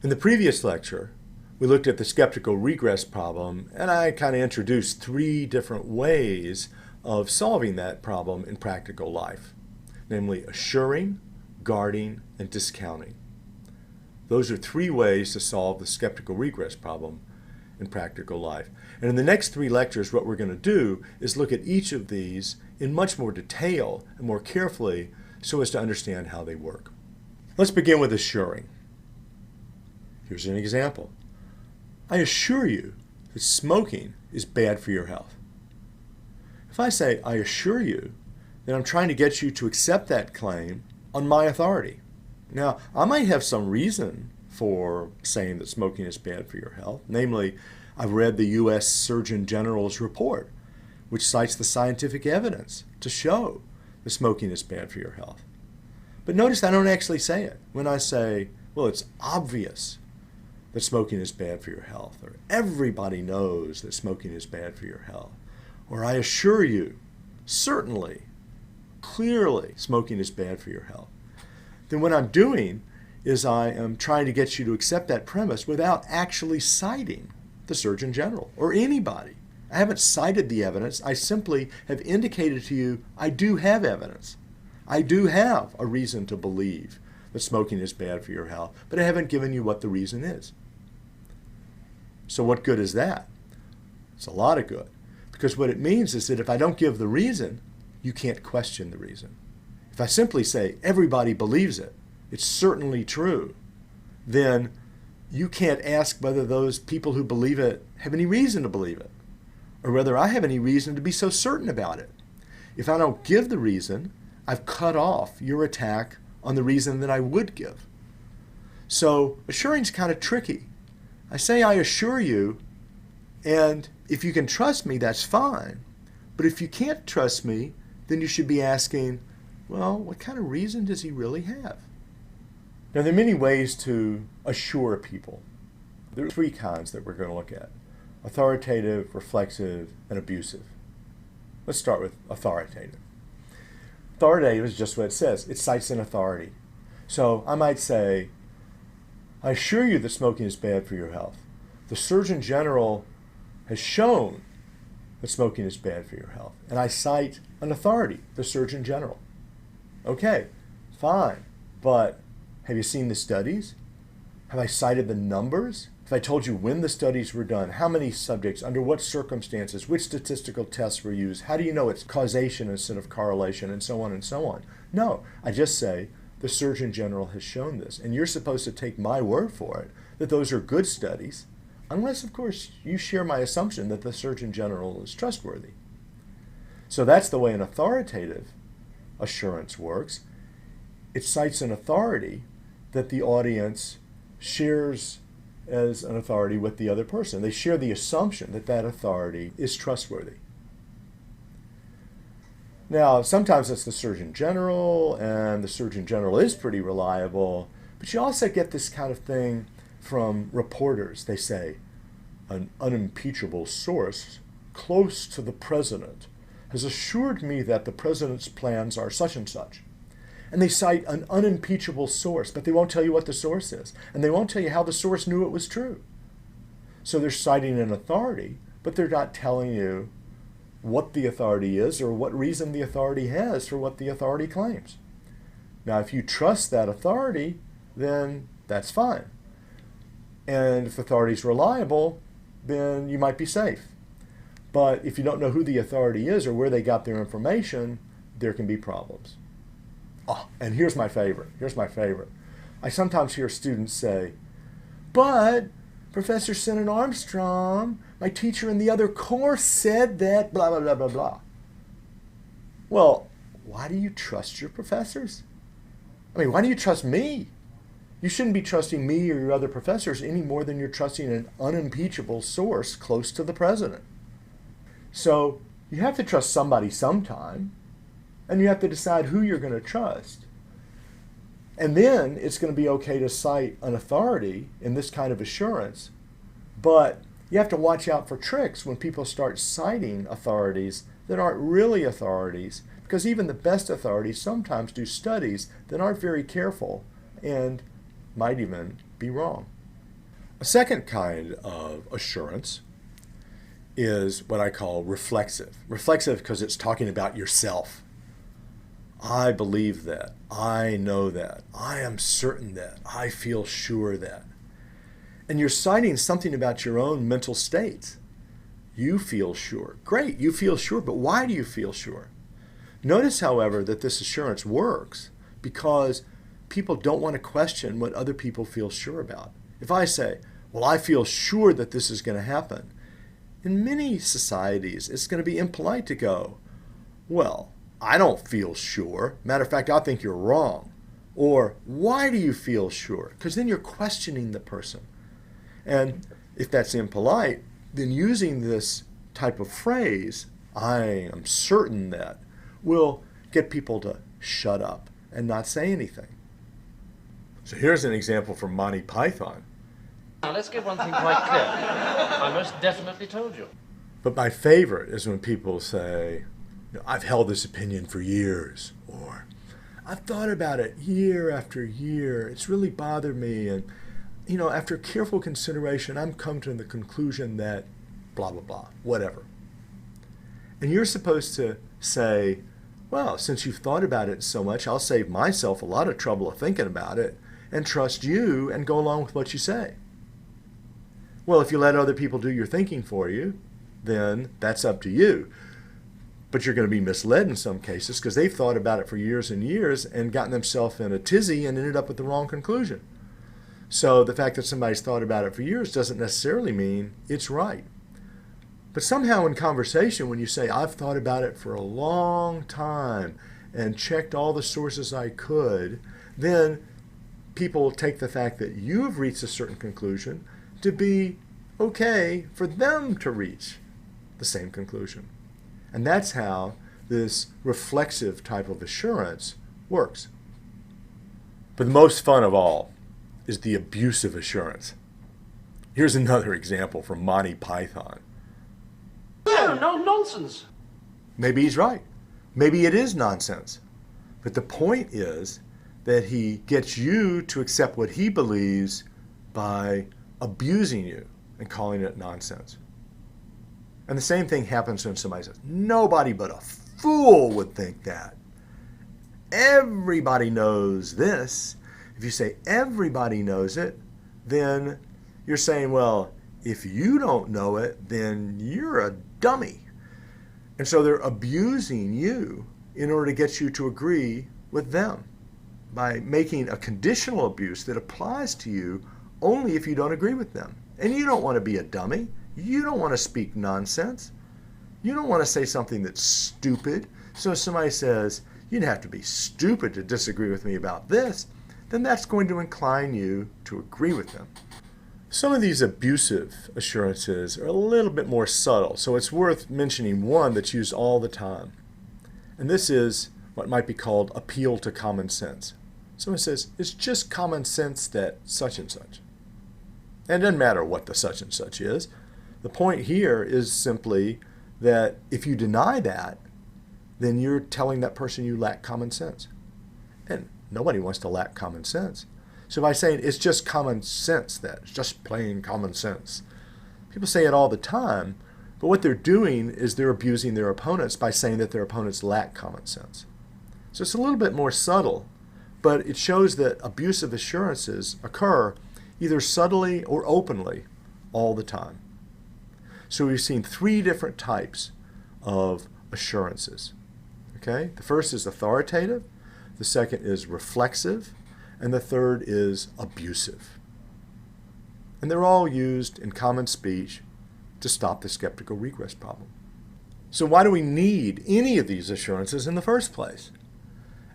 In the previous lecture, we looked at the skeptical regress problem, and I kind of introduced three different ways of solving that problem in practical life, namely assuring, guarding, and discounting. Those are three ways to solve the skeptical regress problem in practical life. And in the next three lectures, what we're going to do is look at each of these in much more detail and more carefully so as to understand how they work. Let's begin with assuring. Here's an example. I assure you that smoking is bad for your health. If I say, I assure you, then I'm trying to get you to accept that claim on my authority. Now, I might have some reason for saying that smoking is bad for your health. Namely, I've read the U.S. Surgeon General's report, which cites the scientific evidence to show that smoking is bad for your health. But notice I don't actually say it. When I say, well, it's obvious that smoking is bad for your health, or everybody knows that smoking is bad for your health, or I assure you, certainly, clearly, smoking is bad for your health, then what I'm doing is I am trying to get you to accept that premise without actually citing the Surgeon General or anybody. I haven't cited the evidence. I simply have indicated to you I do have evidence. I do have a reason to believe that smoking is bad for your health, but I haven't given you what the reason is. So what good is that? It's a lot of good. Because what it means is that if I don't give the reason, you can't question the reason. If I simply say everybody believes it, it's certainly true, then you can't ask whether those people who believe it have any reason to believe it, or whether I have any reason to be so certain about it. If I don't give the reason, I've cut off your attack on the reason that I would give. So assuring is kind of tricky. I say I assure you, and if you can trust me, that's fine. But if you can't trust me, then you should be asking, well, what kind of reason does he really have? Now, there are many ways to assure people. There are three kinds that we're going to look at: authoritative, reflexive, and abusive. Let's start with authoritative. Authoritative is just what it says. It cites an authority. So I might say, I assure you that smoking is bad for your health. The Surgeon General has shown that smoking is bad for your health. And I cite an authority, the Surgeon General. Okay, fine. But have you seen the studies? Have I cited the numbers? If I told you when the studies were done, how many subjects, under what circumstances, which statistical tests were used, how do you know it's causation instead of correlation, and so on and so on? No, I just say the Surgeon General has shown this, and you're supposed to take my word for it that those are good studies, unless, of course, you share my assumption that the Surgeon General is trustworthy. So that's the way an authoritative assurance works. It cites an authority that the audience shares as an authority with the other person. They share the assumption that that authority is trustworthy. Now, sometimes it's the Surgeon General, and the Surgeon General is pretty reliable, but you also get this kind of thing from reporters. They say, an unimpeachable source close to the president has assured me that the president's plans are such and such. And they cite an unimpeachable source, but they won't tell you what the source is. And they won't tell you how the source knew it was true. So they're citing an authority, but they're not telling you what the authority is or what reason the authority has for what the authority claims. Now, if you trust that authority, then that's fine. And if the authority is reliable, then you might be safe. But if you don't know who the authority is or where they got their information, there can be problems. Oh, and here's my favorite. I sometimes hear students say, but Professor Sinan Armstrong, my teacher in the other course, said that blah, blah, blah, blah, blah. Well, why do you trust your professors? I mean, why do you trust me? You shouldn't be trusting me or your other professors any more than you're trusting an unimpeachable source close to the president. So you have to trust somebody sometime, and you have to decide who you're going to trust. And then it's going to be okay to cite an authority in this kind of assurance, but you have to watch out for tricks when people start citing authorities that aren't really authorities, because even the best authorities sometimes do studies that aren't very careful and might even be wrong. A second kind of assurance is what I call reflexive. Reflexive because it's talking about yourself. I believe that. I know that. I am certain that. I feel sure that. And you're citing something about your own mental state. You feel sure. Great, you feel sure, but why do you feel sure? Notice, however, that this assurance works because people don't want to question what other people feel sure about. If I say, well, I feel sure that this is going to happen, in many societies, it's going to be impolite to go, well, I don't feel sure. Matter of fact, I think you're wrong. Or, why do you feel sure? Because then you're questioning the person. And if that's impolite, then using this type of phrase, I am certain that, will get people to shut up and not say anything. So here's an example from Monty Python. Now, let's get one thing quite clear. I most definitely told you. But my favorite is when people say, I've held this opinion for years, or I've thought about it year after year. It's really bothered me. And, after careful consideration, I'm come to the conclusion that blah, blah, blah, whatever. And you're supposed to say, well, since you've thought about it so much, I'll save myself a lot of trouble of thinking about it and trust you and go along with what you say. Well, if you let other people do your thinking for you, then that's up to you. But you're going to be misled in some cases because they've thought about it for years and years and gotten themselves in a tizzy and ended up with the wrong conclusion. So the fact that somebody's thought about it for years doesn't necessarily mean it's right. But somehow in conversation, when you say, I've thought about it for a long time and checked all the sources I could, then people take the fact that you have reached a certain conclusion to be okay for them to reach the same conclusion. And that's how this reflexive type of assurance works. But the most fun of all is the abusive assurance. Here's another example from Monty Python. No nonsense. Maybe he's right. Maybe it is nonsense. But the point is that he gets you to accept what he believes by abusing you and calling it nonsense. And the same thing happens when somebody says, nobody but a fool would think that. Everybody knows this. If you say everybody knows it, then you're saying, well, if you don't know it, then you're a dummy. And so they're abusing you in order to get you to agree with them by making a conditional abuse that applies to you only if you don't agree with them. And you don't want to be a dummy. You don't want to speak nonsense. You don't want to say something that's stupid. So if somebody says, you'd have to be stupid to disagree with me about this, then that's going to incline you to agree with them. Some of these abusive assurances are a little bit more subtle, so it's worth mentioning one that's used all the time. And this is what might be called appeal to common sense. Someone says, it's just common sense that such and such. And it doesn't matter what the such and such is. The point here is simply that if you deny that, then you're telling that person you lack common sense. And nobody wants to lack common sense. So by saying it's just common sense that, it's just plain common sense. People say it all the time, but what they're doing is they're abusing their opponents by saying that their opponents lack common sense. So it's a little bit more subtle, but it shows that abusive assurances occur either subtly or openly all the time. So we've seen three different types of assurances. Okay? The first is authoritative, the second is reflexive, and the third is abusive. And they're all used in common speech to stop the skeptical regress problem. So why do we need any of these assurances in the first place?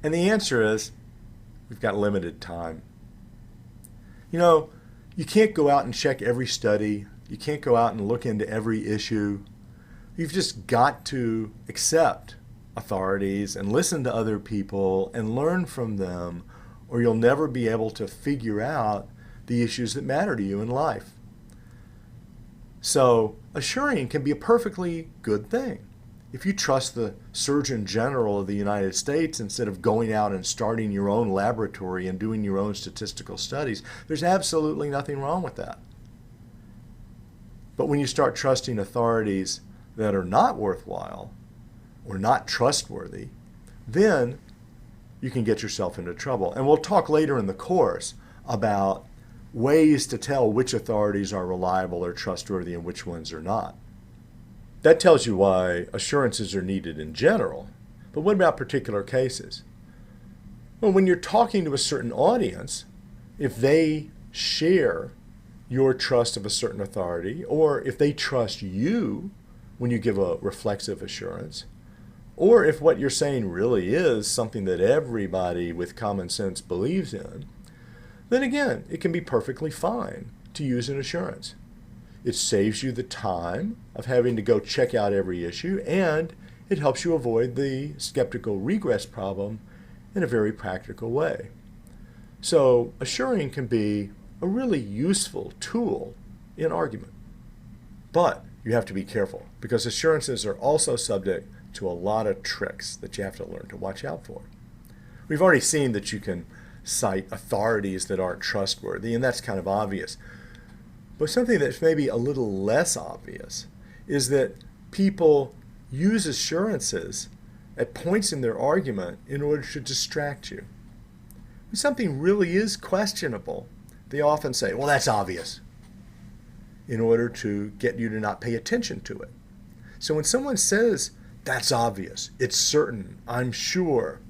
And the answer is, we've got limited time. You can't go out and check every study. You can't go out and look into every issue. You've just got to accept authorities and listen to other people and learn from them, or you'll never be able to figure out the issues that matter to you in life. So assuring can be a perfectly good thing. If you trust the Surgeon General of the United States instead of going out and starting your own laboratory and doing your own statistical studies, there's absolutely nothing wrong with that. But when you start trusting authorities that are not worthwhile or not trustworthy, then you can get yourself into trouble. And we'll talk later in the course about ways to tell which authorities are reliable or trustworthy and which ones are not. That tells you why assurances are needed in general. But what about particular cases? Well, when you're talking to a certain audience, if they share your trust of a certain authority, or if they trust you when you give a reflexive assurance, or if what you're saying really is something that everybody with common sense believes in, then again, it can be perfectly fine to use an assurance. It saves you the time of having to go check out every issue, and it helps you avoid the skeptical regress problem in a very practical way. So assuring can be a really useful tool in argument. But you have to be careful, because assurances are also subject to a lot of tricks that you have to learn to watch out for. We've already seen that you can cite authorities that aren't trustworthy, and that's kind of obvious. But something that's maybe a little less obvious is that people use assurances at points in their argument in order to distract you. When something really is questionable, they often say, well, that's obvious, in order to get you to not pay attention to it. So when someone says, that's obvious, it's certain, I'm sure,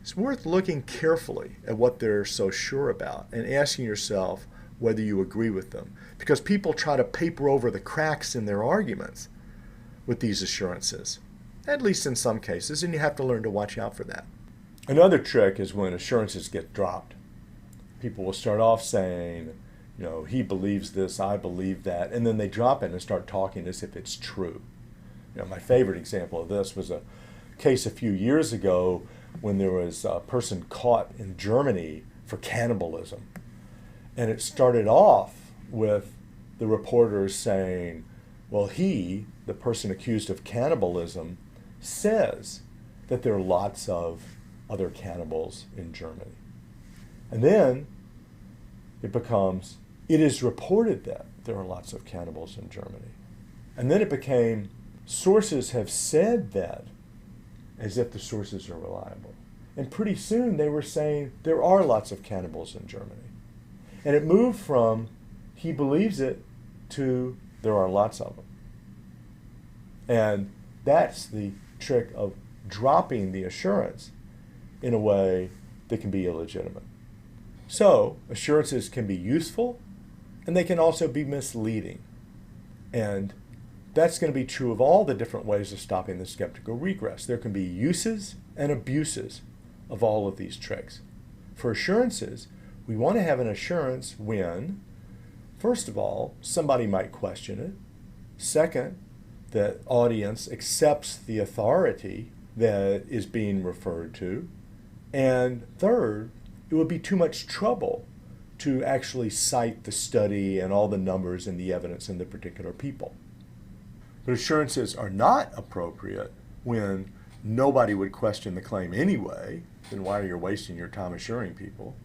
it's worth looking carefully at what they're so sure about and asking yourself whether you agree with them. Because people try to paper over the cracks in their arguments with these assurances, at least in some cases, and you have to learn to watch out for that. Another trick is when assurances get dropped. People will start off saying, he believes this, I believe that, and then they drop it and start talking as if it's true. My favorite example of this was a case a few years ago when there was a person caught in Germany for cannibalism. And it started off with the reporters saying, well, the person accused of cannibalism, says that there are lots of other cannibals in Germany. And then it becomes, it is reported that there are lots of cannibals in Germany. And then it became, sources have said that, as if the sources are reliable. And pretty soon they were saying there are lots of cannibals in Germany. And it moved from, he believes it, to there are lots of them. And that's the trick of dropping the assurance in a way that can be illegitimate. So assurances can be useful, and they can also be misleading. And that's going to be true of all the different ways of stopping the skeptical regress. There can be uses and abuses of all of these tricks. For assurances, we want to have an assurance when, first of all, somebody might question it. Second, the audience accepts the authority that is being referred to. And third, it would be too much trouble to actually cite the study and all the numbers and the evidence in the particular people. But assurances are not appropriate when nobody would question the claim anyway, then why are you wasting your time assuring people?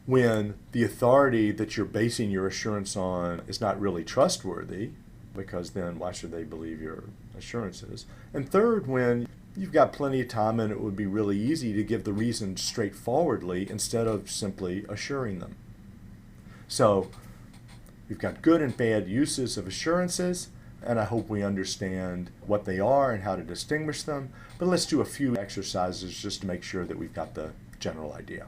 When the authority that you're basing your assurance on is not really trustworthy, because then why should they believe your assurances? And third, when you've got plenty of time and it would be really easy to give the reason straightforwardly instead of simply assuring them. So we've got good and bad uses of assurances, and I hope we understand what they are and how to distinguish them. But let's do a few exercises just to make sure that we've got the general idea.